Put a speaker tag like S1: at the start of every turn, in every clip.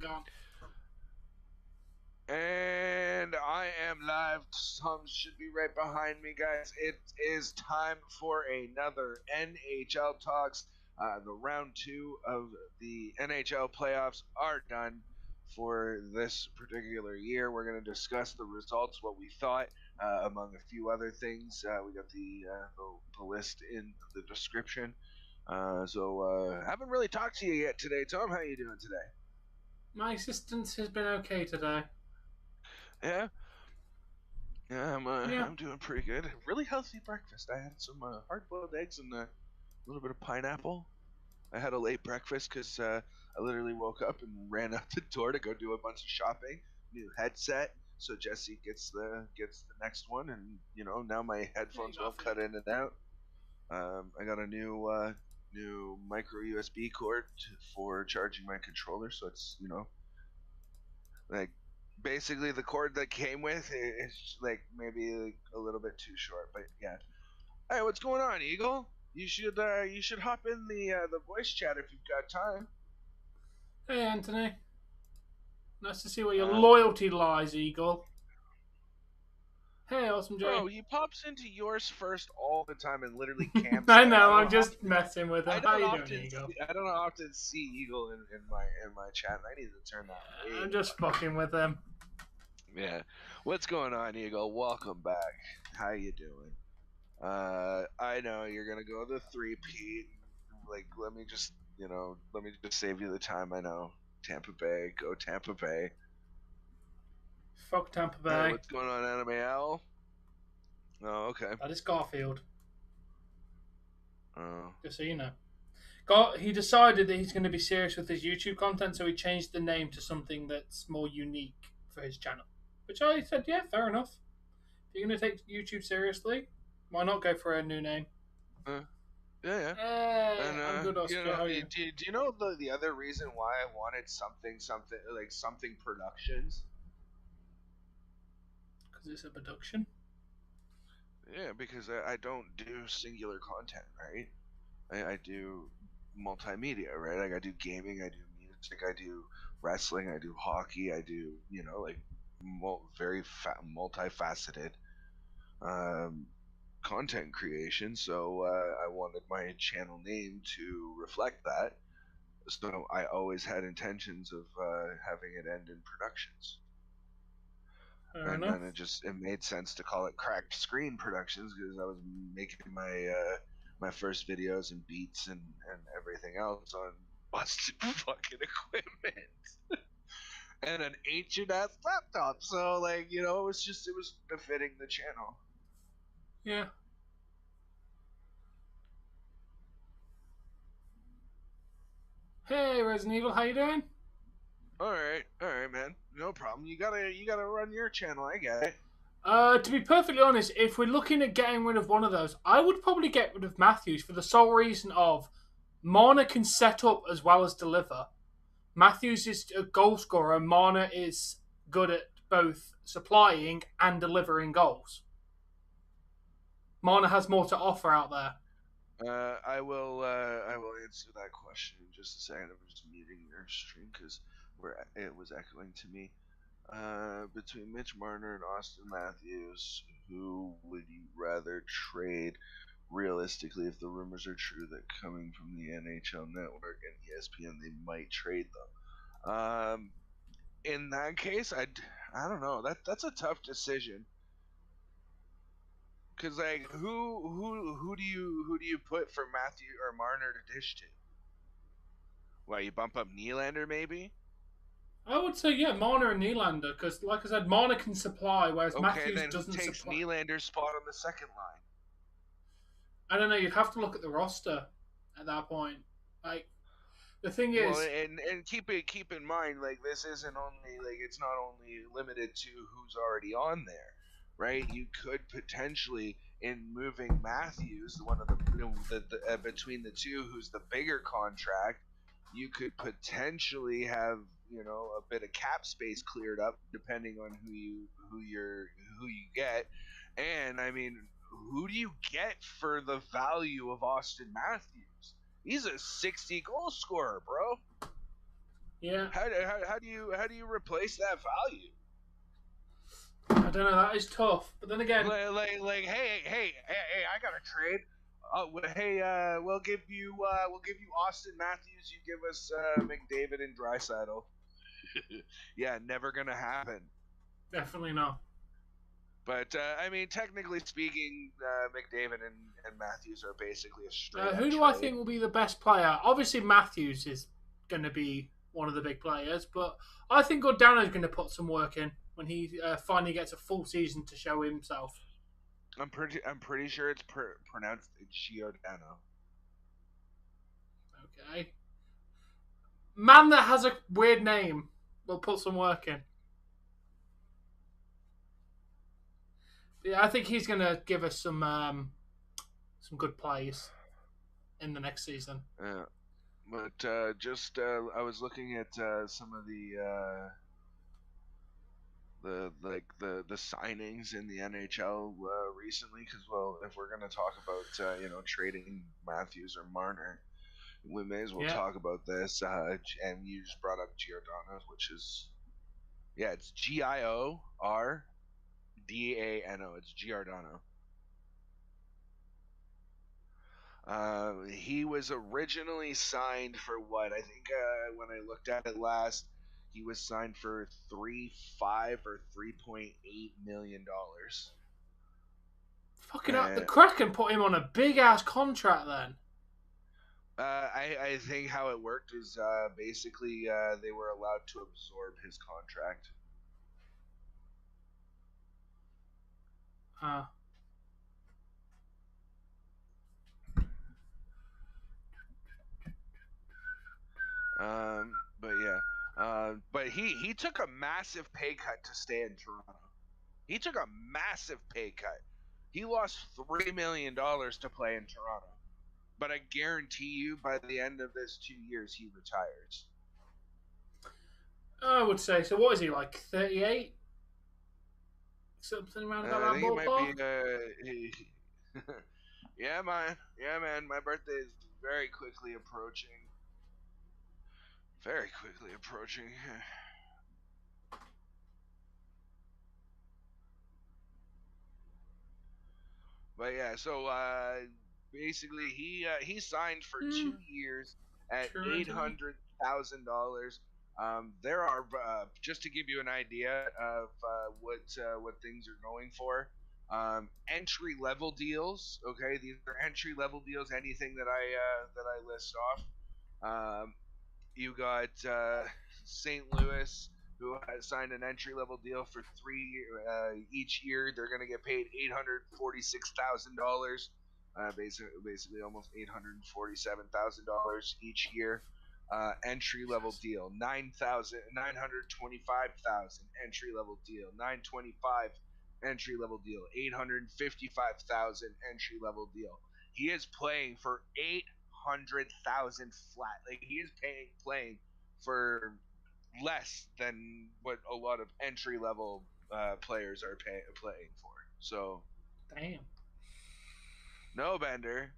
S1: Gone.
S2: And I am live. Tom should be right behind me, guys. It is time for another NHL Talks. The round 2 of the NHL playoffs are done for this particular year. We're going to discuss the results, what we thought, among a few other things. We got the list in the description. Haven't really talked to you yet today, Tom. How are you doing today?
S1: My existence has been okay today.
S2: Yeah. Yeah,
S1: Yeah.
S2: I'm doing pretty good. Really healthy breakfast. I had some hard-boiled eggs and a little bit of pineapple. I had a late breakfast because I literally woke up and ran out the door to go do a bunch of shopping. New headset, so Jesse gets the next one, and now my headphones won't cut in and out. I got a new micro USB cord for charging my controller, so it's like. Basically, the cord that came with is like maybe like a little bit too short, but yeah. Hey, what's going on, Eagle? You should hop in the voice chat if you've got time.
S1: Hey, Anthony. Nice to see where your loyalty lies, Eagle. Hey, Awesome Jay.
S2: Bro, he pops into yours first all the time and literally camps.
S1: I know. I'm just messing with him. How you doing, Eagle?
S2: I don't often see Eagle in my chat. I need to turn that.
S1: I'm just fucking with him.
S2: Yeah. What's going on, Eagle? Welcome back. How you doing? I know you're gonna go the 3-peat. Like, let me just save you the time. I know. Tampa Bay, go Tampa Bay.
S1: Fuck Tampa Bay.
S2: Hey, what's going on, Anime Owl? Oh, okay.
S1: That is Garfield.
S2: Oh.
S1: Just so you know. He decided that he's going to be serious with his YouTube content, so he changed the name to something that's more unique for his channel. Which I said, yeah, fair enough. If you're going to take YouTube seriously, why not go for a new name?
S2: Yeah.
S1: And, I'm good, Oscar.
S2: Do you know the other reason why I wanted something productions?
S1: Because it's a production?
S2: Yeah, because I don't do singular content, right? I do multimedia, right? Like I do gaming, I do music, I do wrestling, I do hockey, I do, very multifaceted content creation. So I wanted my channel name to reflect that. So I always had intentions of having it end in productions.
S1: Fair enough.
S2: Then it made sense to call it Cracked Screen Productions because I was making my first videos and beats and everything else on busted fucking equipment and an ancient ass laptop. So it was befitting the channel.
S1: Yeah. Hey, Resident Evil, how you doing?
S2: All right, man. No problem. You gotta run your channel. I get it.
S1: To be perfectly honest, if we're looking at getting rid of one of those, I would probably get rid of Matthews for the sole reason of Marner can set up as well as deliver. Matthews is a goal scorer. Marner is good at both supplying and delivering goals. Marner has more to offer out there.
S2: I will answer that question in just a second. I'm just muting your stream because it was echoing to me. Between Mitch Marner and Austin Matthews, who would you rather trade? Realistically, if the rumors are true that coming from the NHL Network and ESPN, they might trade them. In that case, I don't know. That's a tough decision. Cause who do you put for Matthew or Marner to dish to? Well, you bump up Nylander maybe?
S1: I would say Marner and Nylander because, like I said, Marner can supply, whereas Matthews
S2: then
S1: doesn't
S2: who takes
S1: supply.
S2: Nylander's spot on the second line?
S1: I don't know. You'd have to look at the roster at that point. Like the thing is,
S2: and keep in mind, this isn't only it's not only limited to who's already on there. Right, you could potentially, in moving Matthews, one of the between the two, who's the bigger contract, you could potentially have a bit of cap space cleared up, depending on who you get, and I mean, who do you get for the value of Austin Matthews? He's a 60 goal scorer, bro.
S1: Yeah.
S2: How do you replace that value?
S1: I don't know. That is tough. But then again,
S2: Hey, I got a trade. We'll give you Austin Matthews. You give us McDavid and Draisaitl. Yeah, never gonna happen.
S1: definitely not.
S2: But I mean, technically speaking, McDavid and Matthews are basically a straight.
S1: Who do
S2: trade.
S1: I think will be the best player? Obviously, Matthews is going to be one of the big players, but I think Godano is going to put some work in when he finally gets a full season to show himself.
S2: I'm pretty sure it's pronounced Giordano.
S1: Okay. Man that has a weird name will put some work in. Yeah, I think he's going to give us some good plays in the next season.
S2: Yeah, but I was looking at some of the signings in the NHL recently, because if we're gonna talk about trading Matthews or Marner, we may as well talk about this. And you just brought up Giordano, which is it's Giordano. It's Giordano. He was originally signed for what? I think when I looked at it last, he was signed for $3.5 or $3.8 million.
S1: Fucking up. The Kraken put him on a big ass contract then.
S2: I think how it worked is basically they were allowed to absorb his contract. But yeah. But he took a massive pay cut to stay in Toronto. He took a massive pay cut. He lost $3 million to play in Toronto. But I guarantee you, by the end of this 2 years, he retires.
S1: I would say so. What is he, like 38? Something around about that ballpark?
S2: Yeah, man. My birthday is very quickly approaching. Very quickly approaching. But yeah, so basically he signed for 2 years at $800,000. There are just to give you an idea of what things are going for. Entry level deals. Okay, these are entry level deals. Anything that I list off. You got St. Louis, who has signed an entry-level deal for 3 years. Each year, they're going to get paid $846,000, basically almost $847,000 each year. Entry-level deal, 925,000 entry-level deal, 925 entry-level deal, 855,000 entry-level deal. He is playing for 800,000 flat. Like, he is playing for less than what a lot of entry level players are playing for. So,
S1: damn.
S2: No, Bender.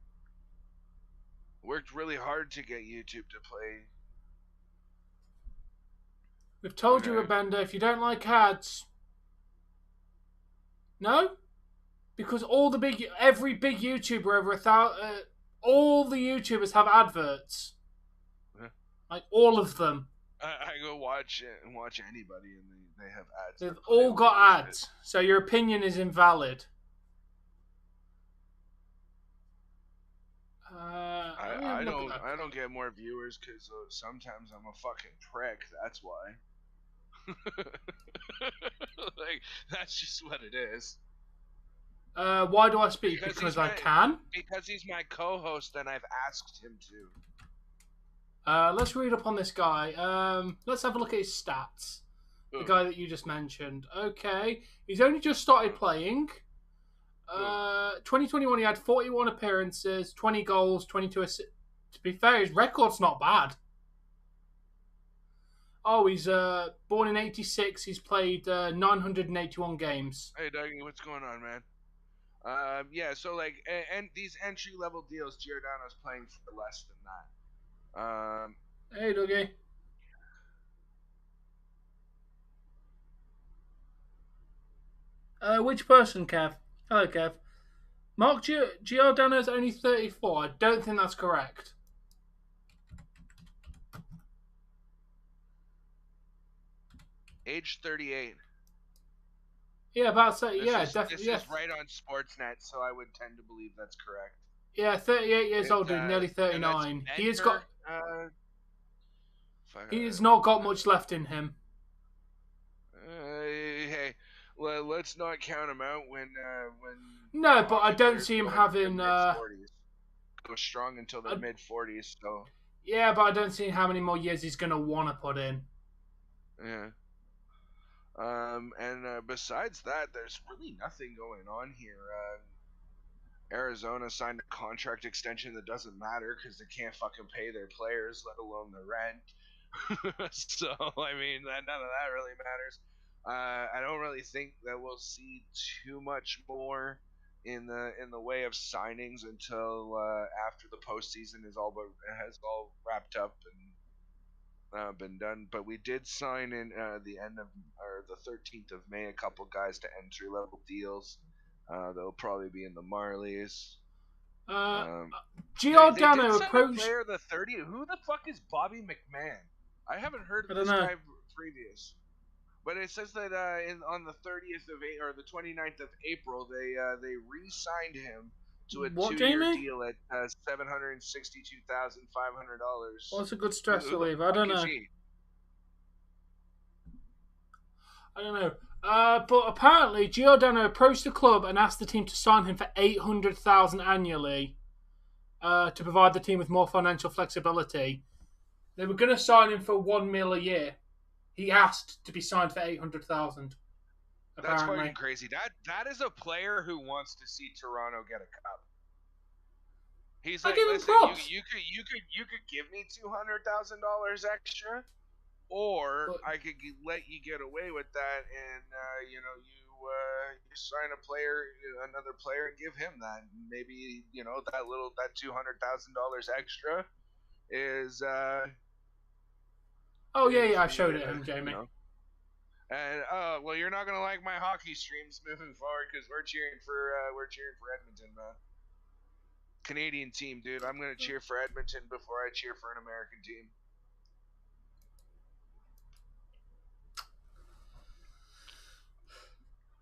S2: Worked really hard to get YouTube to play.
S1: We've told you, Bender, if you don't like ads. No? Because every big YouTuber over 1,000. All the YouTubers have adverts.
S2: Huh?
S1: Like, all of them.
S2: I go watch anybody and they have ads.
S1: They've all got ads. So your opinion is invalid.
S2: I don't get more viewers because sometimes I'm a fucking prick. That's why. Like, that's just what it is.
S1: Why do I speak? Because I can?
S2: Because he's my co-host and I've asked him to.
S1: Let's read up on this guy. Let's have a look at his stats. The guy that you just mentioned. Okay. He's only just started playing. 2021, he had 41 appearances, 20 goals, 22 assists. To be fair, his record's not bad. Oh, he's born in 86. He's played 981 games.
S2: Hey, Dougy, what's going on, man? Yeah, so like, and these entry level deals, Giordano's playing for less than that.
S1: Hey, Dougy. Which person, Kev? Hello, Kev. Mark Giordano's only 34. I don't think that's correct.
S2: Age 38.
S1: Yeah, about so. Yeah, definitely.
S2: This is right on Sportsnet, so I would tend to believe that's correct.
S1: Yeah, 38 years old, nearly 39. He has got. He has not got much left in him.
S2: Hey, well, let's not count him out when.
S1: No, but I don't see him having.
S2: Go strong until the mid-40s. So.
S1: Yeah, but I don't see how many more years he's gonna want to put in.
S2: Yeah. And besides that, there's really nothing going on here. Arizona signed a contract extension that doesn't matter because they can't fucking pay their players, let alone the rent. So I mean, none of that really matters. I don't really think that we'll see too much more in the way of signings until after the postseason has all wrapped up and been done. But we did sign in the 13th of May a couple guys to entry level deals. They'll probably be in the Marlies.
S1: Giordano approached
S2: player the 30th. Who the fuck is Bobby Mcmahon? I haven't heard of this guy previous. But it says that on the 30th of or the 29th of April, they re-signed him to a 2-year deal at $762,500.
S1: Well, it's a good stress relief. I don't know. I don't know. But apparently, Giordano approached the club and asked the team to sign him for $800,000 annually to provide the team with more financial flexibility. They were going to sign him for $1 million a year. He asked to be signed for $800,000.
S2: That's fucking crazy. That is a player who wants to see Toronto get a cup. He's like, listen, you could give me $200,000 extra, or I could let you get away with that, and you sign another player, and give him that. Maybe that $200,000 extra is.
S1: Oh yeah, I showed it to him, Jamie.
S2: And well, you're not gonna like my hockey streams moving forward because we're cheering for Edmonton, man. Canadian team, dude. I'm gonna cheer for Edmonton before I cheer for an American team.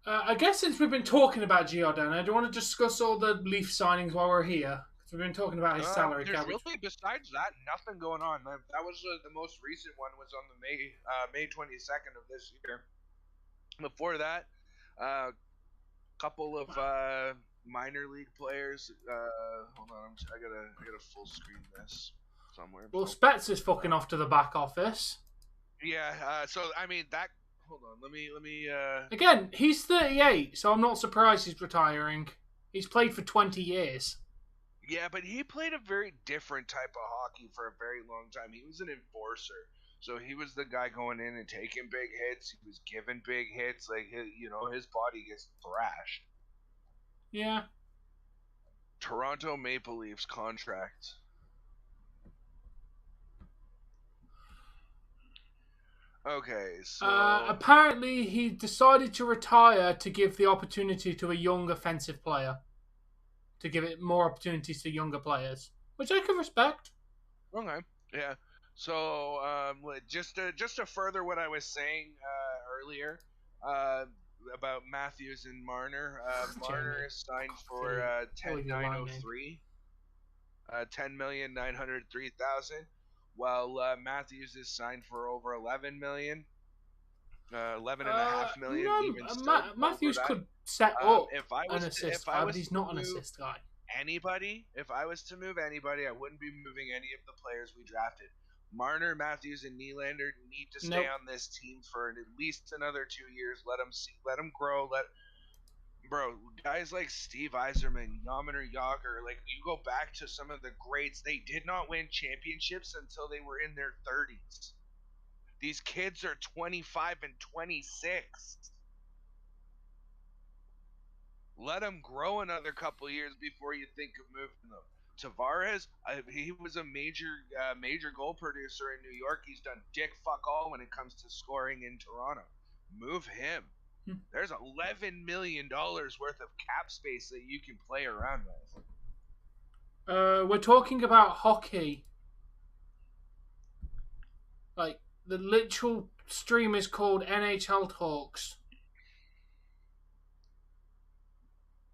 S1: I guess since we've been talking about Giordano, do you want to discuss all the Leaf signings while we're here? Because we've been talking about his salary cap.
S2: Really, besides that, nothing going on. That was the most recent one was on the May 22nd of this year. Before that, a couple of minor league players. Hold on, I gotta full screen this somewhere.
S1: Well, Spets is fucking off to the back office.
S2: Yeah. So I mean that. Hold on, let me.
S1: Again, he's 38, so I'm not surprised he's retiring. He's played for 20 years.
S2: Yeah, but he played a very different type of hockey for a very long time. He was an enforcer, so he was the guy going in and taking big hits. He was giving big hits, like his body gets thrashed.
S1: Yeah.
S2: Toronto Maple Leafs contract. Okay, so
S1: apparently he decided to retire to give the opportunity to a young offensive player, to give it more opportunities to younger players, which I can respect.
S2: Okay, yeah. So just to further what I was saying earlier about Matthews and Marner, Marner is signed for $10,903, $10,903,000. While Matthews is signed for over $11 million, $11.5 million.
S1: Matthews could set up an assist guy, but he's not an assist guy.
S2: If I was to move anybody, I wouldn't be moving any of the players we drafted. Marner, Matthews, and Nylander need to stay on this team for at least another 2 years. Let them grow. Bro, guys like Steve Yzerman, Jaromir Jagr, like you go back to some of the greats, they did not win championships until they were in their 30s. These kids are 25 and 26. Let them grow another couple years before you think of moving them. Tavares, he was a major goal producer in New York. He's done dick fuck all when it comes to scoring in Toronto. Move him. There's $11 million worth of cap space that you can play around with.
S1: We're talking about hockey. Like, the literal stream is called NHL Talks.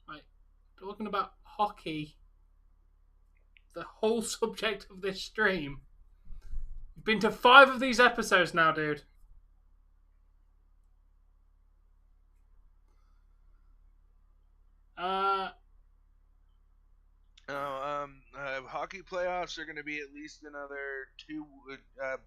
S1: Right, talking about hockey. The whole subject of this stream. You've been to 5 of these episodes now, dude.
S2: Hockey playoffs are going to be at least another 2,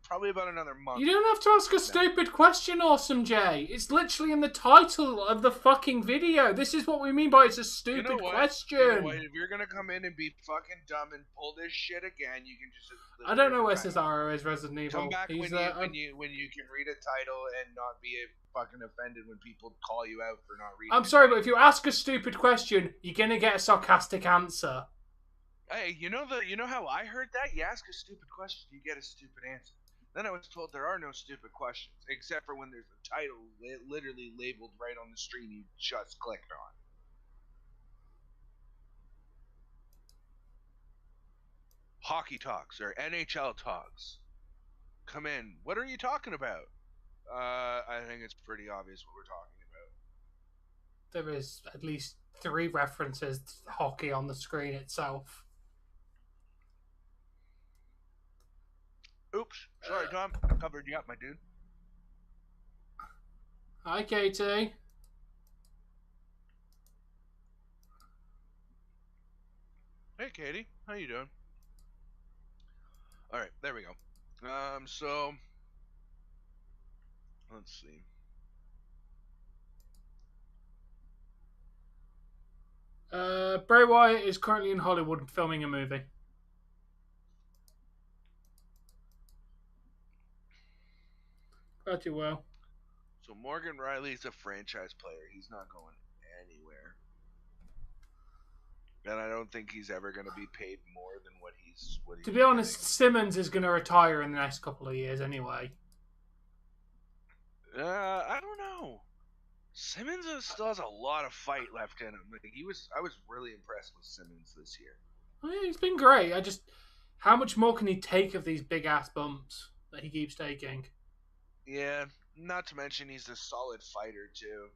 S2: probably about another month.
S1: You don't have to ask a stupid question, Awesome J. It's literally in the title of the fucking video. This is what we mean by it's a stupid question.
S2: You know what? If you're going to come in and be fucking dumb and pull this shit again, you can just...
S1: I don't know where Cesaro is, Resident Evil.
S2: Come back when you can read a title and not be fucking offended when people call you out for not reading.
S1: I'm sorry, but if you ask a stupid question, you're going to get a sarcastic answer.
S2: Hey, you know how I heard that? You ask a stupid question, you get a stupid answer. Then I was told there are no stupid questions, except for when there's a title literally labeled right on the screen you just clicked on. Hockey talks or NHL talks. Come in. What are you talking about? I think it's pretty obvious what we're talking about.
S1: There is at least 3 references to hockey on the screen itself.
S2: Oops. Sorry, Tom. Covered you up, my dude.
S1: Hi, Katie.
S2: Hey, Katie. How you doing? All right, there we go. So let's see.
S1: Bray Wyatt is currently in Hollywood filming a movie. Glad you well.
S2: So Morgan Riley's a franchise player. He's not going anywhere. And I don't think he's ever going to be paid more than what he's
S1: to be honest, Simmons is going to retire in the next couple of years anyway.
S2: I don't know. Simmons still has a lot of fight left in him. I was really impressed with Simmons this year.
S1: Oh, yeah, he's been great. How much more can he take of these big ass bumps that he keeps taking?
S2: Yeah, not to mention he's a solid fighter too.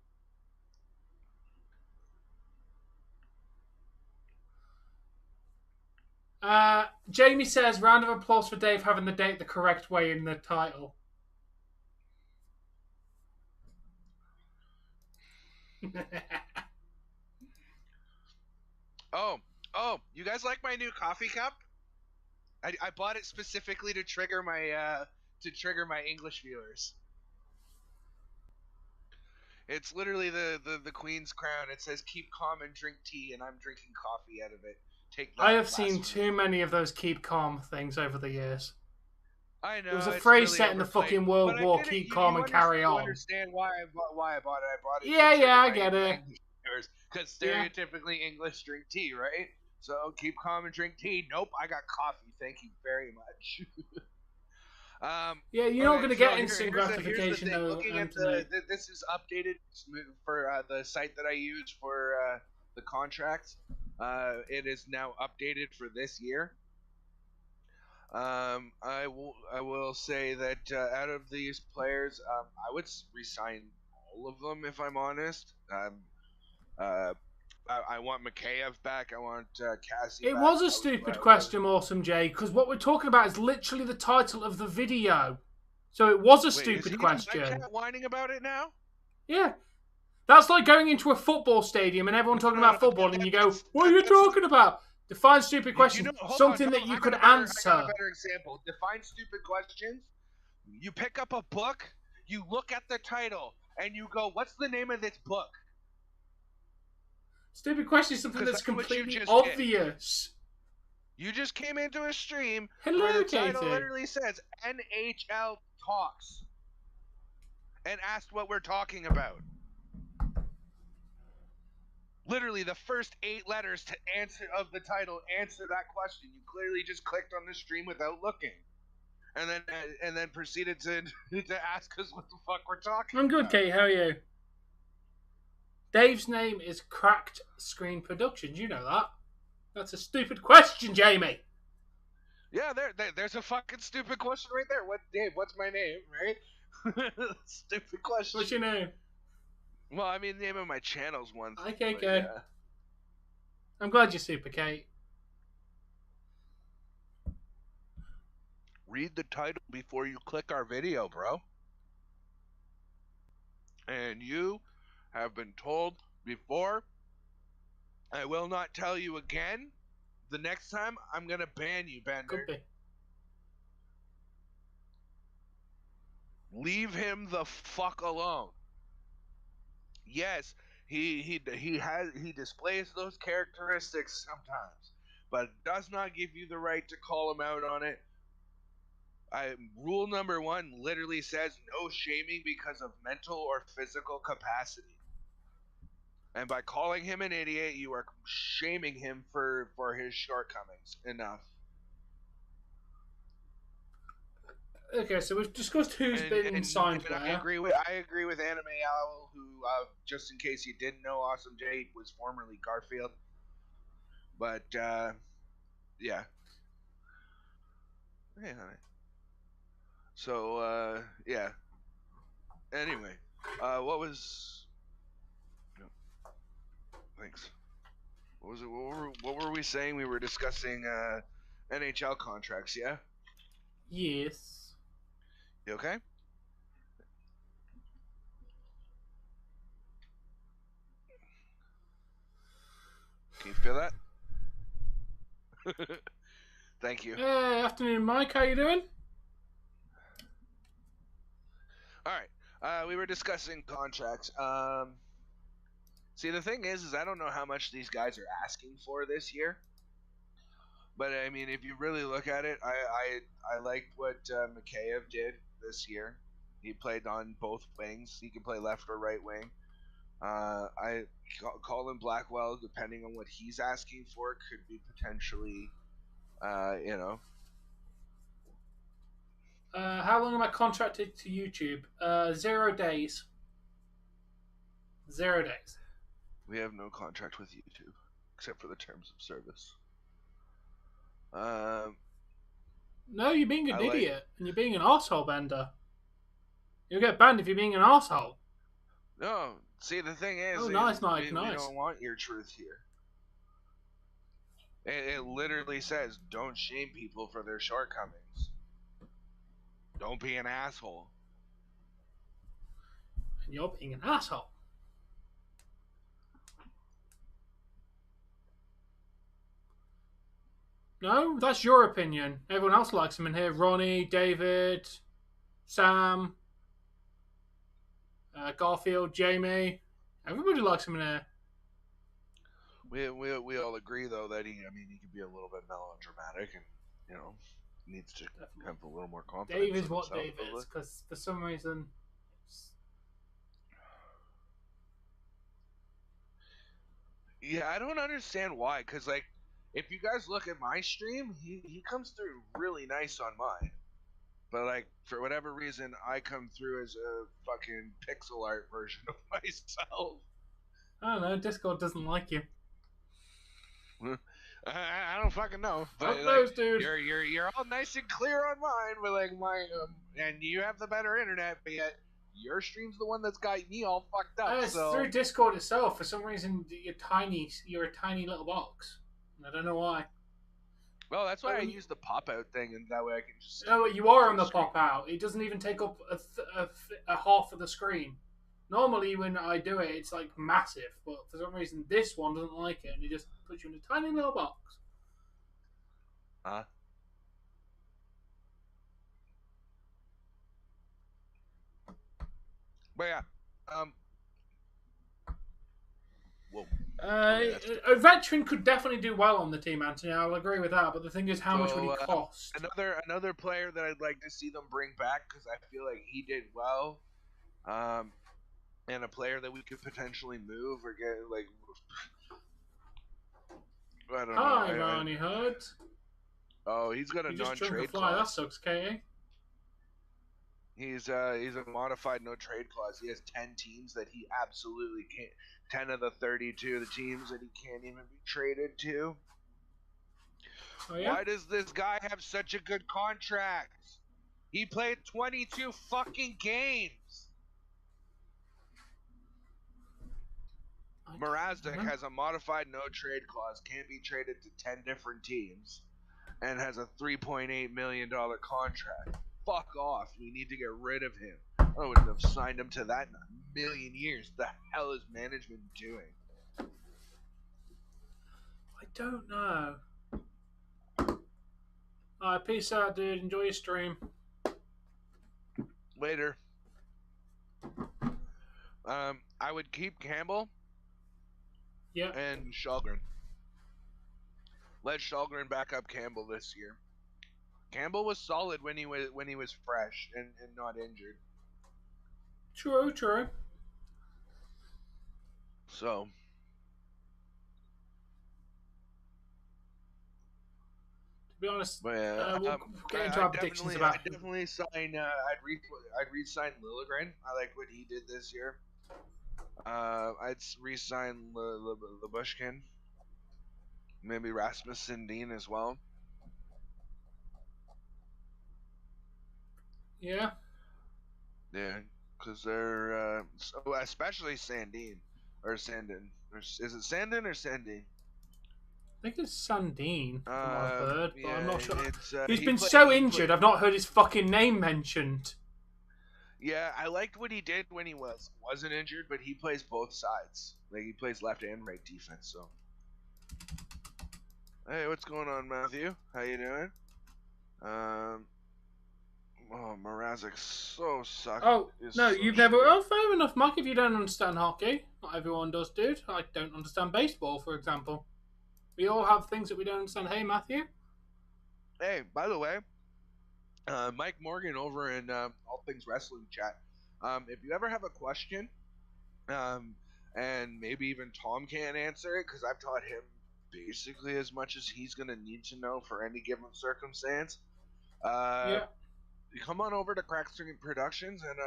S1: Jamie says, round of applause for Dave having the date the correct way in the title.
S2: Oh, you guys like my new coffee cup? I bought it specifically to trigger my English viewers. It's literally the Queen's crown. It says keep calm and drink tea, and I'm drinking coffee out of it.
S1: I have seen too many of those keep calm things over the years.
S2: I know.
S1: It was a phrase set in the fucking World War, keep calm and carry on.
S2: You understand why I bought it. I bought it.
S1: Yeah, I get it.
S2: Because stereotypically English drink tea, right? So keep calm and drink tea. Nope, I got coffee. Thank you very much.
S1: Yeah, you're not going to get instant gratification though.
S2: Looking at this is updated for the site that I use for the contract. It is now updated for this year. I will say that out of these players, I would resign all of them if I'm honest. I want Mikheyev back. I want Cassie
S1: back. It was a stupid question, Awesome J, because what we're talking about is literally the title of the video. So it was a stupid question.
S2: Is he whining about it now?
S1: Yeah. That's like going into a football stadium and everyone talking about football and you go, what are you talking about? Define stupid question. Something that you could answer.
S2: I got a better example. Define stupid questions. You pick up a book, you look at the title, and you go, what's the name of this book?
S1: Stupid question is something that's completely obvious.
S2: You just came into a stream
S1: where
S2: the title literally says NHL Talks and asked what we're talking about. Literally, the first 8 letters to answer of the title answer that question. You clearly just clicked on the stream without looking, and then proceeded to ask us what the fuck we're talking.
S1: I'm good,
S2: about.
S1: Kate. How are you? Dave's name is Cracked Screen Productions. You know that. That's a stupid question, Jamie.
S2: Yeah, there's a fucking stupid question right there. What, Dave? What's my name? Right? Stupid question.
S1: What's your name?
S2: Well, I mean, the name of my channel's one thing.
S1: Okay,
S2: but
S1: good.
S2: yeah.
S1: I'm glad you're Super Kate.
S2: Read the title before you click our video, bro. And you have been told before. I will not tell you again. The next time, I'm gonna ban you, Bender.
S1: Could be.
S2: Leave him the fuck alone. Yes, he displays those characteristics sometimes, but does not give you the right to call him out on it. Rule number 1 literally says no shaming because of mental or physical capacity. And by calling him an idiot, you are shaming him for his shortcomings. Enough.
S1: Okay, so we've discussed who's been signed where.
S2: I agree with Anime Owl, who, just in case you didn't know, Awesome J was formerly Garfield. But yeah. Hey, honey. So yeah. Anyway, what was? No. Thanks. What was it? What were we saying? We were discussing NHL contracts. Yeah.
S1: Yes.
S2: You okay? Can you feel that? Thank you.
S1: Hey, afternoon, Mike. How you doing?
S2: All right. We were discussing contracts. See, the thing is I don't know how much these guys are asking for this year. But I mean, if you really look at it, I liked what Mikheyev did this year. He played on both wings. He can play left or right wing. Colin Blackwell, depending on what he's asking for, could be potentially, you know.
S1: How long am I contracted to YouTube? 0 days. 0 days.
S2: We have no contract with YouTube, except for the terms of service.
S1: No, you're being an idiot, and you're being an asshole, Bender. You'll get banned if you're being an asshole.
S2: No, see, the thing is,
S1: oh, nice,
S2: we don't want your truth here. It literally says, don't shame people for their shortcomings. Don't be an asshole.
S1: And you're being an asshole. No, that's your opinion. Everyone else likes him in here. Ronnie, David, Sam, Garfield, Jamie. Everybody likes him in here.
S2: We all agree though that he could be a little bit melodramatic and needs to have a little more confidence.
S1: Dave is what Dave is, because for some reason.
S2: Yeah, I don't understand why. Because if you guys look at my stream, he comes through really nice on mine. But for whatever reason, I come through as a fucking pixel art version of myself.
S1: I don't know. Discord doesn't like you.
S2: I don't fucking know. But
S1: knows, dude.
S2: You're all nice and clear on mine, but my and you have the better internet, but yet your stream's the one that's got me all fucked up.
S1: It's through Discord itself. For some reason, you're tiny. You're a tiny little box. I don't know why.
S2: Well, that's why I use the pop out thing, and that way I can just.
S1: No, you are on the pop out. It doesn't even take up a half of the screen. Normally, when I do it, it's massive, but for some reason, this one doesn't like it, and it just puts you in a tiny little box.
S2: But yeah, whoa.
S1: A veteran could definitely do well on the team, Anthony. I'll agree with that. But the thing is, how much would he cost?
S2: Another player that I'd like to see them bring back because I feel like he did well, and a player that we could potentially move or get I don't know.
S1: Hi, Ronnie Hood.
S2: Oh, he's got a non-trade
S1: clause. That sucks, Katie.
S2: He's a modified no trade clause. He has 10 teams that he absolutely can't. 10 of the 32 the teams that he can't even be traded to.
S1: Oh, yeah?
S2: Why does this guy have such a good contract? He played 22 fucking games. Mrazek has a modified no trade clause, can't be traded to 10 different teams, and has a $3.8 million contract. Fuck off. We need to get rid of him. I wouldn't have signed him to that in a million years. The hell is management doing?
S1: I don't know. Alright, peace out, dude. Enjoy your stream.
S2: Later. I would keep Campbell.
S1: Yeah.
S2: And Shalgren. Let Shalgren back up Campbell this year. Campbell was solid when he was fresh and not injured.
S1: True, true.
S2: So.
S1: To be honest,
S2: But,
S1: we'll get into our predictions about.
S2: I'd definitely sign. I'd re-sign Liljegren. I like what he did this year. I'd re-sign Labushkin. Maybe Rasmus Sandin as well.
S1: Yeah.
S2: Yeah, because they're so especially Sandin or Sandin. Is it Sandin or Sandin?
S1: I think it's Sandin, from what I've heard, but I'm not sure. He's been so injured, I've not heard his fucking name mentioned.
S2: Yeah, I liked what he did when he wasn't injured, but he plays both sides. Like, he plays left and right defense, so. Hey, what's going on, Matthew? How you doing? Oh, Mrazek so sucks.
S1: Oh, no, you've never... Oh, fair enough, Mike, if you don't understand hockey. Not everyone does, dude. I don't understand baseball, for example. We all have things that we don't understand. Hey, Matthew?
S2: Hey, by the way, Mike Morgan over in All Things Wrestling Chat. If you ever have a question, and maybe even Tom can't answer it, because I've taught him basically as much as he's going to need to know for any given circumstance,
S1: yeah.
S2: You come on over to Crackstring Productions and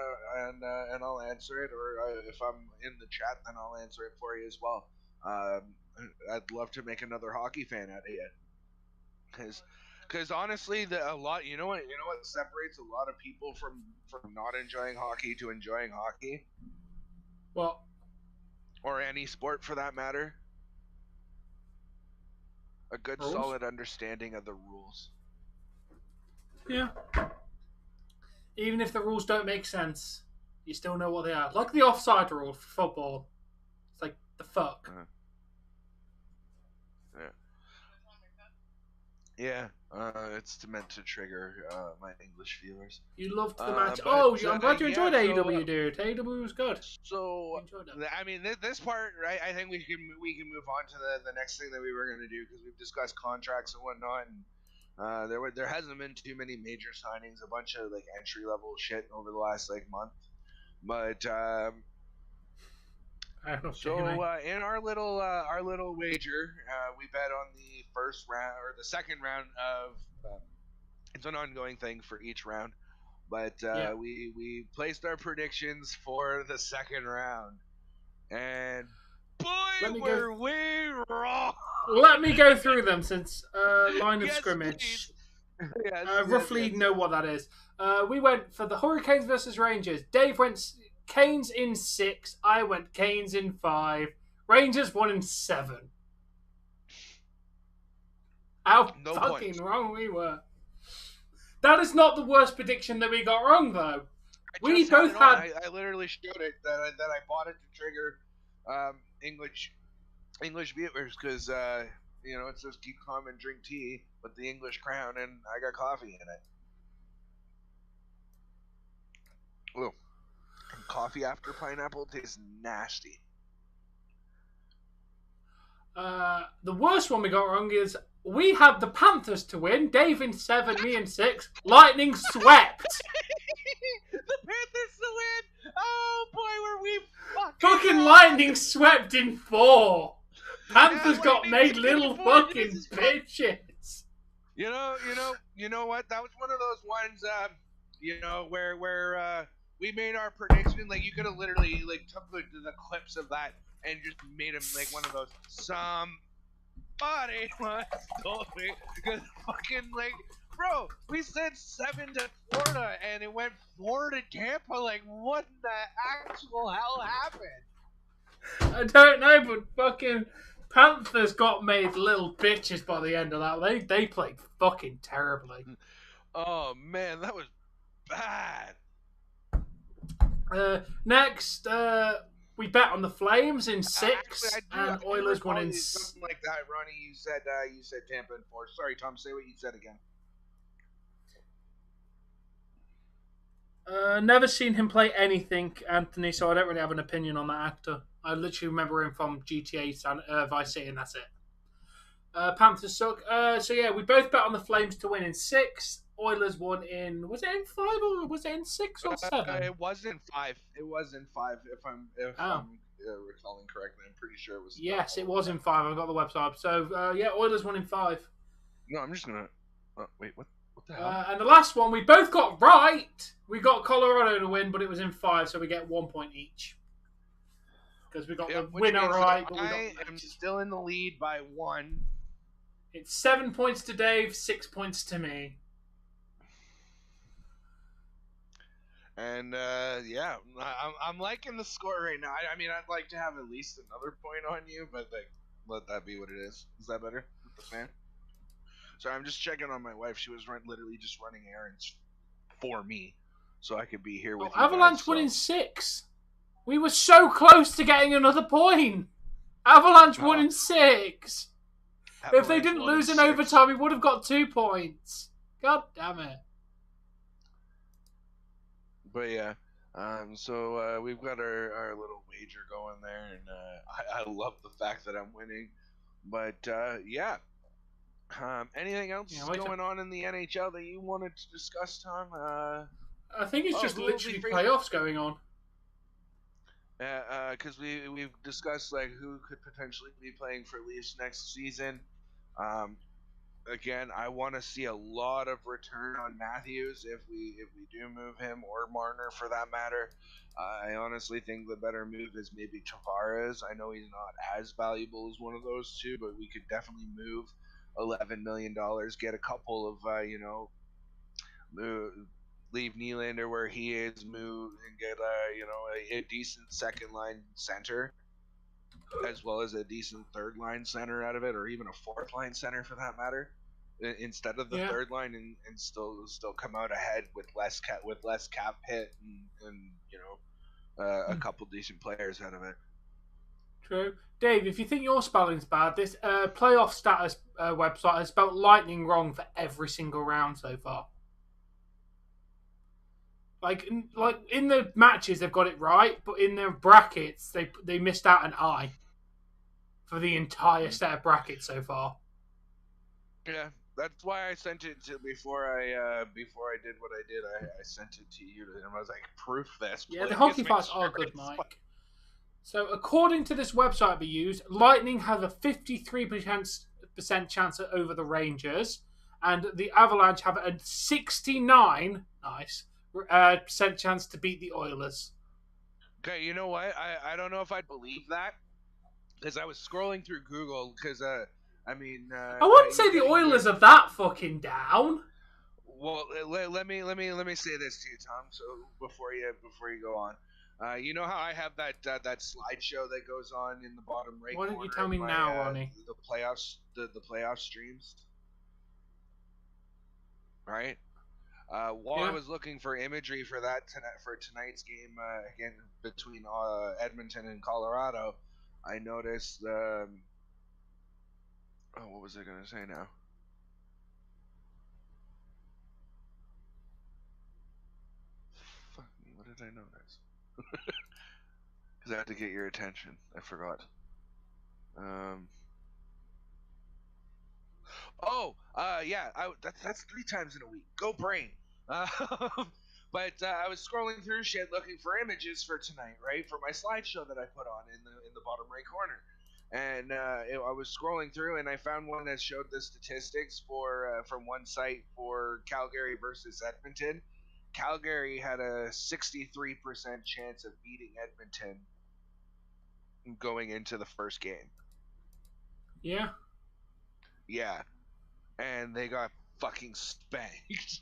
S2: I'll answer it, or if I'm in the chat, then I'll answer it for you as well. I'd love to make another hockey fan out of you, because honestly, a lot. You know what separates a lot of people from not enjoying hockey to enjoying hockey?
S1: Well,
S2: or any sport for that matter. A good, solid understanding of the rules.
S1: Yeah. Even if the rules don't make sense, you still know what they are. Like the offside rule for football. It's like, the fuck?
S2: Yeah. It's meant to trigger my English viewers.
S1: You loved the match. I'm glad you enjoyed AEW, dude. AEW was good.
S2: So, I mean, this part, right? I think we can move on to the next thing that we were going to do, because we've discussed contracts and whatnot, and there hasn't been too many major signings. A bunch of like entry level shit over the last like month, but in our little wager, we bet on the first round or the second round of. It's an ongoing thing for each round, but we placed our predictions for the second round, and boy, were we wrong!
S1: Let me go through them since line of scrimmage.
S2: Yes,
S1: roughly know what that is. We went for the Hurricanes versus Rangers. Dave went Canes in 6. I went Canes in 5. Rangers won in 7. How fucking wrong we were. That is not the worst prediction that we got wrong, though. We both had.
S2: I literally showed it that I bought it to trigger English viewers, because it says keep calm and drink tea with the English crown, and I got coffee in it. Ooh. And coffee after pineapple tastes nasty.
S1: The worst one we got wrong is we had the Panthers to win. Dave in 7, me in 6. Lightning swept.
S2: The Panthers to win. Oh boy, were we
S1: fucking Lightning swept in 4. Panthers got made little fucking bitches.
S2: You know what? That was one of those ones. You know, where we made our prediction. Like you could have literally like took the clips of that and just made him like one of those somebody once told me because fucking like. Bro, we said 7 to Florida and it went 4 to Tampa. Like, what the actual hell happened?
S1: I don't know, but fucking Panthers got made little bitches by the end of that. They played fucking terribly.
S2: Oh man, that was bad.
S1: Next, we bet on the Flames in 6,
S2: Actually,
S1: and Oilers won in
S2: something like that. Ronnie, you said Tampa in 4. Sorry, Tom. Say what you said again.
S1: Never seen him play anything, Anthony, so I don't really have an opinion on that actor. I literally remember him from GTA Vice City, and that's it. Panthers suck. So yeah, we both bet on the Flames to win in 6. Oilers won in, was it in 5 or was it in 6 or 7?
S2: It was in 5. It was in 5. If I'm recalling correctly, I'm pretty sure it was.
S1: Yes, it was in 5. I've got the website up. So yeah, Oilers won in 5.
S2: No, I'm just gonna. Wait, what? What the hell?
S1: And the last one we both got right. We got Colorado to win, but it was in 5, so we get 1 point each. Because we got the winner right. But
S2: I am still in the lead by 1.
S1: It's 7 points to Dave, 6 points to me.
S2: And yeah, I'm liking the score right now. I mean, I'd like to have at least another point on you, but like, let that be what it is. Is that better with the fan? Sorry, I'm just checking on my wife. She was literally just running errands for me, so I could be here with you.
S1: Avalanche won in 6. We were so close to getting another point. Avalanche won in 6. If they didn't lose in overtime, we would have got 2 points. God damn it.
S2: But yeah, so we've got our little wager going there, and I love the fact that I'm winning. But yeah, anything else going on in the NHL that you wanted to discuss, Tom?
S1: I think it's just literally playoffs going on.
S2: Because we've discussed like who could potentially be playing for Leafs next season. Again, I want to see a lot of return on Matthews if we do move him, or Marner for that matter. I honestly think the better move is maybe Tavares. I know he's not as valuable as one of those two, but we could definitely move $11 million, get a couple of leave Nylander where he is, move and get a decent second line center, as well as a decent third line center out of it, or even a fourth line center for that matter, instead of the third line, and still come out ahead with less cap hit and a couple decent players out of it.
S1: True. Dave, if you think your spelling's bad, this playoff status website has spelled Lightning wrong for every single round so far. Like in the matches they've got it right, but in their brackets they missed out an I for the entire set of brackets so far.
S2: Yeah, that's why I sent it to before I did what I did. I sent it to you, and I was like, proof this.
S1: Yeah, the hockey fights are good, Mike. So according to this website we use, Lightning have a 53% chance over the Rangers, and the Avalanche have a 69% chance to beat the Oilers.
S2: Okay, you know what? I don't know if I'd believe that, because I was scrolling through Google, because I wouldn't say the
S1: Oilers are that fucking down.
S2: Well, let me say this to you, Tom. So before you go on, you know how I have that slideshow that goes on in the bottom right corner.
S1: Why don't you tell me now, Ronnie?
S2: The playoffs, the playoff streams, right? While I was looking for imagery for that for tonight's game again between Edmonton and Colorado, I noticed. What was I gonna say now? Fuck me, what did I notice? Because I had to get your attention. I forgot. Yeah. That's 3 times in a week. Go brain. But I was scrolling through shit looking for images for tonight, right? For my slideshow that I put on in the bottom right corner. And I was scrolling through, and I found one that showed the statistics for from one site for Calgary versus Edmonton, Calgary had a 63% chance of beating Edmonton going into the first game.
S1: Yeah.
S2: Yeah, and they got fucking spanked.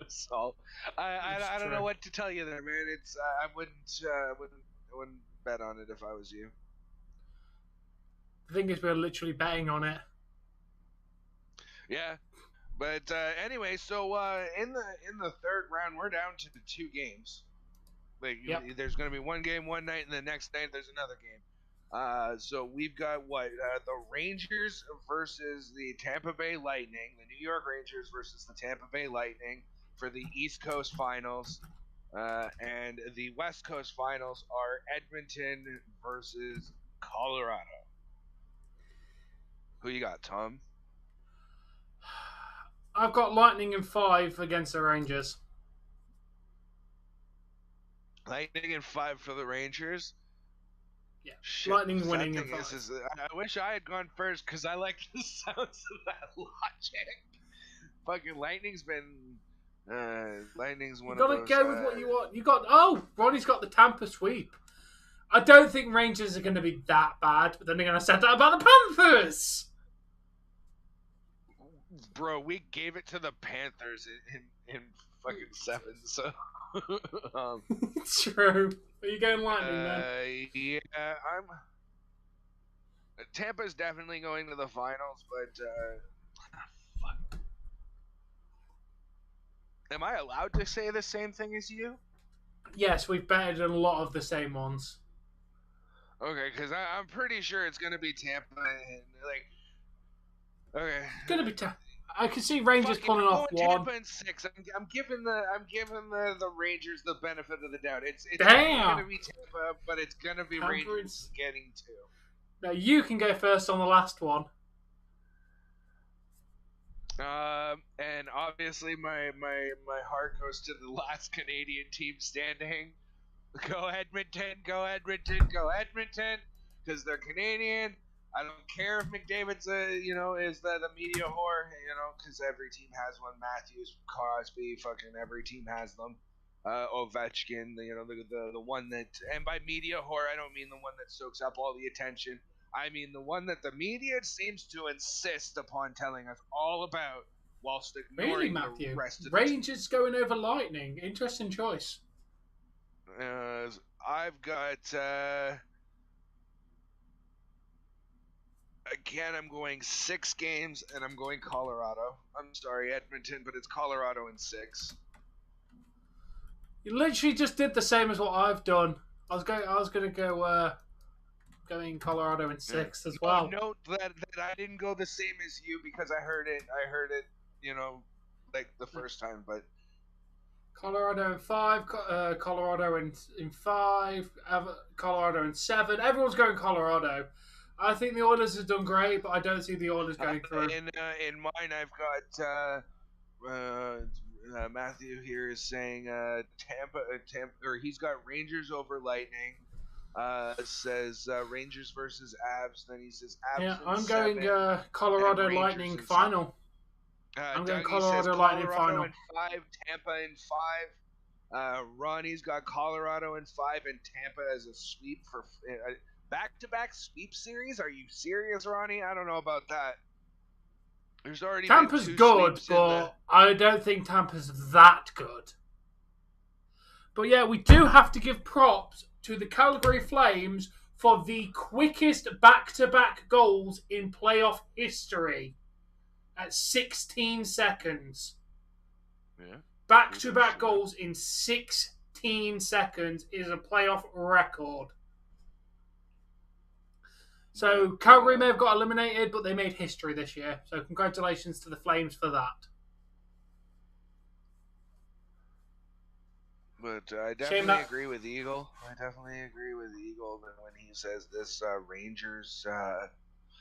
S2: So I don't know what to tell you there, man. It's I wouldn't bet on it if I was you.
S1: The thing is, we're literally betting on it.
S2: Yeah, but anyway, so in the third round, we're down to 2 games. Like, there's going to be one game one night, and the next night there's another game. So we've got the Rangers versus the Tampa Bay Lightning, the New York Rangers versus the Tampa Bay Lightning for the East Coast Finals, and the West Coast Finals are Edmonton versus Colorado. Who you got, Tom?
S1: I've got Lightning in 5 against the Rangers.
S2: Lightning in 5 for the Rangers.
S1: Yeah, shit. Lightning winning in 5.
S2: I wish I had gone first because I like the sounds of that logic. Fucking Lightning's been. Lightning's one of those.
S1: You gotta go with what you want. You got. Oh, Ronnie's got the Tampa sweep. I don't think Rangers are going to be that bad, but then they're going to say that about the Panthers.
S2: Bro, we gave it to the Panthers in fucking 7, so.
S1: True. Are you going Lightning, man?
S2: Yeah, Tampa's definitely going to the finals, but fuck. Am I allowed to say the same thing as you?
S1: Yes, we've betted on a lot of the same ones.
S2: Okay, because I'm pretty sure it's gonna be Tampa, and okay.
S1: It's gonna be I can see Rangers pulling off one.
S2: Tampa in 6. I'm giving the Rangers the benefit of the doubt. It's
S1: Damn.
S2: gonna be Tampa, but it's gonna be Tampa Rangers getting 2.
S1: Now you can go first on the last one.
S2: And obviously my heart goes to the last Canadian team standing. Go Edmonton, go Edmonton, go Edmonton, because they're Canadian. I don't care if McDavid's is the media whore, because every team has one. Matthews, Crosby, fucking every team has them. Ovechkin, the one that, and by media whore I don't mean the one that soaks up all the attention. I mean the one that the media seems to insist upon telling us all about, whilst ignoring the rest of the
S1: Rangers going over Lightning. Interesting choice.
S2: I've got. Again, I'm going 6 games, and I'm going Colorado. I'm sorry, Edmonton, but it's Colorado in 6.
S1: You literally just did the same as what I've done. I was going to go going Colorado in 6 as well.
S2: Note that I didn't go the same as you because I heard it, like the first time, but.
S1: Colorado in 5, Colorado in 5, Colorado in 7. Everyone's going Colorado. I think the Oilers have done great, but I don't see the Oilers going through.
S2: In mine, I've got Matthew here is saying Tampa, or he's got Rangers over Lightning. Says Rangers versus Avs. Then he says Avs.
S1: Yeah, I'm going Colorado Lightning final. I'm going Colorado Lightning final.
S2: In 5, Tampa in 5. Ronnie's got Colorado in 5 and Tampa as a sweep for back-to-back sweep series. Are you serious, Ronnie? I don't know about that. There's already
S1: Tampa's good, but I don't think Tampa's that good. But yeah, we do have to give props to the Calgary Flames for the quickest back-to-back goals in playoff history. At 16 seconds.
S2: Yeah.
S1: Back-to-back goals in 16 seconds is a playoff record. So Calgary may have got eliminated, but they made history this year. So congratulations to the Flames for that.
S2: But I definitely agree with Eagle. That when he says this Rangers...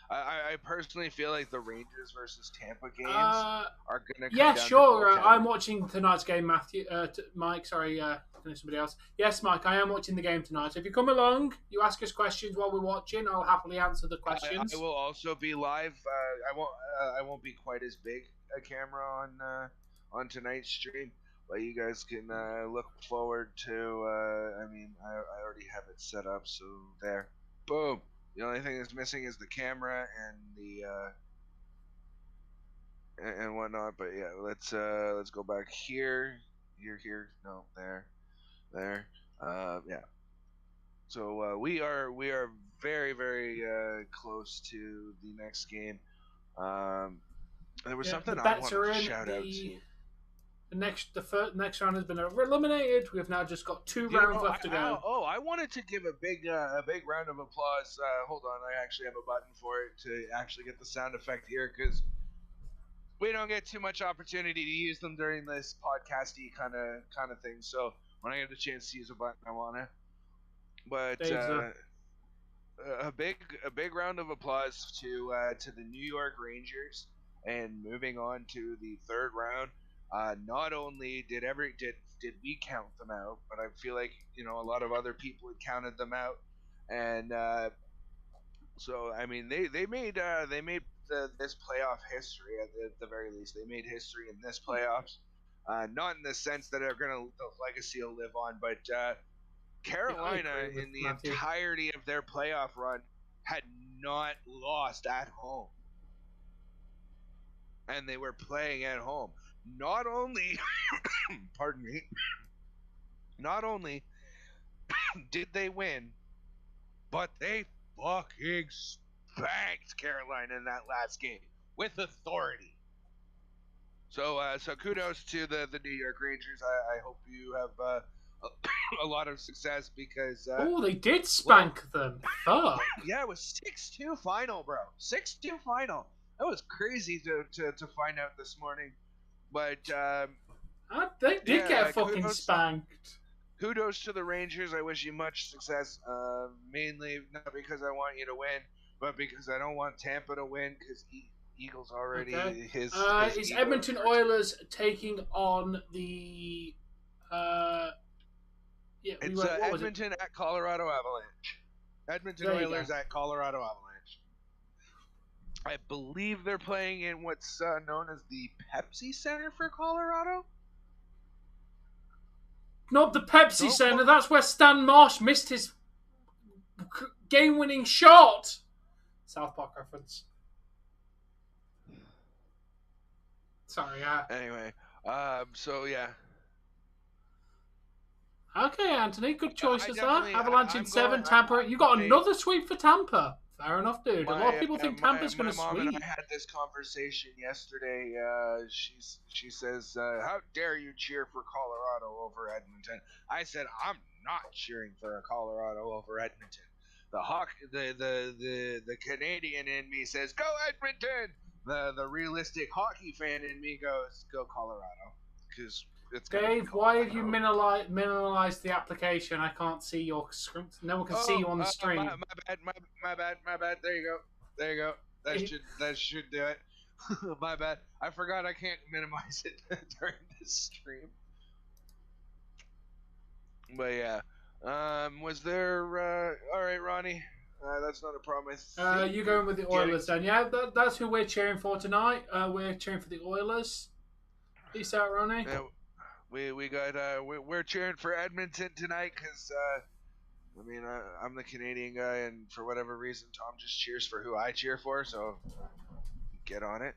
S2: I personally feel like the Rangers versus Tampa games are going to come down
S1: sure. I'm watching tonight's game, Mike. Sorry, somebody else. Yes, Mike, I am watching the game tonight. So if you come along, you ask us questions while we're watching, I'll happily answer the questions.
S2: I will also be live. I won't be quite as big a camera on tonight's stream. but you guys can look forward to. I mean, I already have it set up, so there, boom. The only thing that's missing is the camera and the and whatnot. But yeah, let's go back here, here. No, there. Yeah. So we are very close to the next game. There was something
S1: the
S2: I
S1: bets
S2: wanted
S1: are
S2: to
S1: in.
S2: shout out to.
S1: The next round has been eliminated. We have now just got 2 rounds left to go.
S2: I wanted to give a big round of applause. Hold on, I actually have a button for it to actually get the sound effect here because we don't get too much opportunity to use them during this podcasty kind of thing. So when I get the chance to use a button, I want to. But a big round of applause to the New York Rangers, and moving on to the third round. Not only did we count them out, but I feel like a lot of other people had counted them out, and so I mean they made this playoff history at the very least. They made history in this playoffs, not in the sense that the legacy will live on, but Carolina in the entirety of their playoff run had not lost at home, and they were playing at home. Not only, pardon me, not only did they win, but they fucking spanked Carolina in that last game with authority. So kudos to the New York Rangers. I hope you have a lot of success because
S1: they did spank them. Fuck.
S2: Yeah, it was 6-2 final, bro. 6-2 final. That was crazy to find out this morning. But
S1: they did get fucking spanked.
S2: Kudos to the Rangers. I wish you much success. Mainly not because I want you to win, but because I don't want Tampa to win because Eagles already his
S1: is Edmonton Oilers taking on the
S2: it's Edmonton at Colorado Avalanche. Edmonton Oilers at Colorado Avalanche. I believe they're playing in what's known as the Pepsi Center for Colorado.
S1: Not the Pepsi Center. That's where Stan Marsh missed his game-winning shot. South Park reference. Sorry.
S2: Anyway, so yeah.
S1: Okay, Anthony. Good choices there. Avalanche in 7. Tampa. You got another sweep for Tampa. Fair enough, dude. A lot of people think Tampa's going to sweep.
S2: My mom and I had this conversation yesterday. She says, "How dare you cheer for Colorado over Edmonton?" I said, "I'm not cheering for Colorado over Edmonton." The Canadian in me says, "Go Edmonton." The realistic hockey fan in me goes, "Go Colorado," because it's
S1: Dave, why have you minimalized the application? I can't see your screen. No one can see you on the stream.
S2: My bad. There you go. That should do it. My bad. I forgot I can't minimize it during this stream. But yeah. Was there all right, Ronnie? That's not a promise.
S1: You going with the Oilers then? Yeah, that's who we're cheering for tonight. We're cheering for the Oilers. Peace out, Ronnie.
S2: Yeah, we're cheering for Edmonton tonight because I mean I'm the Canadian guy, and for whatever reason Tom just cheers for who I cheer for. So get on it.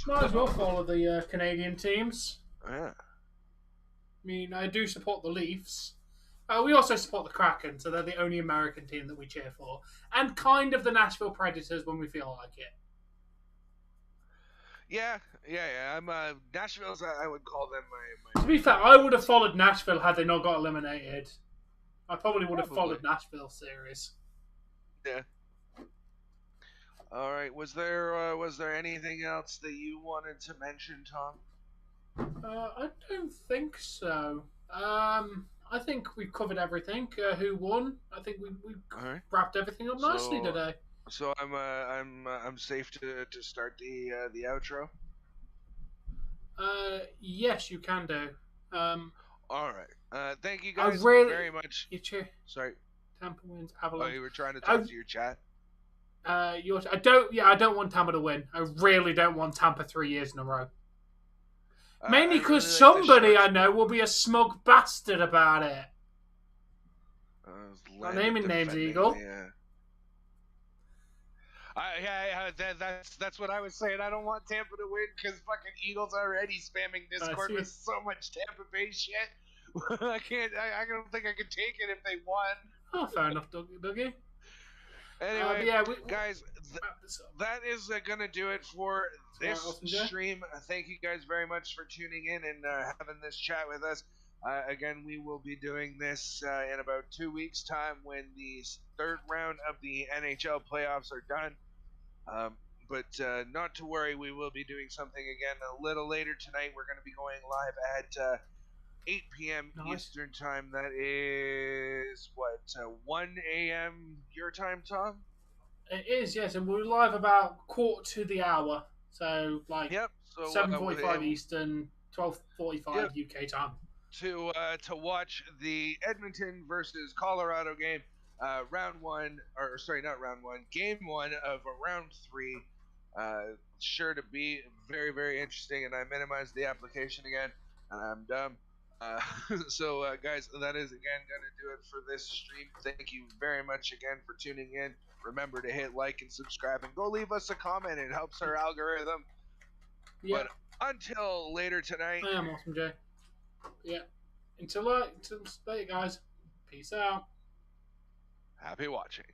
S1: Might as well follow the Canadian teams.
S2: Yeah.
S1: I mean, I do support the Leafs. We also support the Kraken, so they're the only American team that we cheer for. And kind of the Nashville Predators when we feel like it.
S2: Yeah. I'm Nashville's. I would call them my.
S1: To be fair, I would have followed Nashville had they not got eliminated. I probably would have followed Nashville series.
S2: Yeah. All right. Was there anything else that you wanted to mention, Tom?
S1: I don't think so. I think we've covered everything. Who won? I think we wrapped everything up nicely today.
S2: So I'm safe to start the outro.
S1: Yes, you can do.
S2: All right. Thank you guys very much. Sorry.
S1: Tampa wins. Avalanche.
S2: Oh, you were trying to talk to your chat.
S1: I don't want Tampa to win. I really don't want Tampa 3 years in a row. Mainly
S2: I really
S1: because
S2: like the
S1: somebody I
S2: Sharks.
S1: know will be a smug bastard about it. Not
S2: Landed
S1: naming names,
S2: defending
S1: Eagle.
S2: that's what I was saying. I don't want Tampa to win because fucking Eagles already spamming Discord with so much Tampa Bay shit. I can't. I don't think I could take it if they won.
S1: Oh, fair enough, Dougie.
S2: Anyway,
S1: yeah,
S2: guys, that is gonna do it for this stream. Thank you guys very much for tuning in and having this chat with us. Again, we will be doing this in about 2 weeks' time when the third round of the NHL playoffs are done. But not to worry, we will be doing something again a little later tonight. We're going to be going live at 8 p.m. Eastern time. That is, what, 1 a.m. your time, Tom?
S1: It is, yes, and we're live about quarter to the hour. So, like,
S2: yep. So,
S1: 7:45 Eastern, 12:45 UK time.
S2: To watch the Edmonton versus Colorado game, round one, or sorry, not round one, game one of round three. Sure to be very, very interesting, and I minimized the application again, and I'm dumb. So, guys, that is again going to do it for this stream. Thank you very much again for tuning in. Remember to hit like and subscribe, and go leave us a comment. It helps our algorithm. Yep. But until later tonight.
S1: I am Awesome Jay. Yeah. Until later, guys. Peace out.
S2: Happy watching.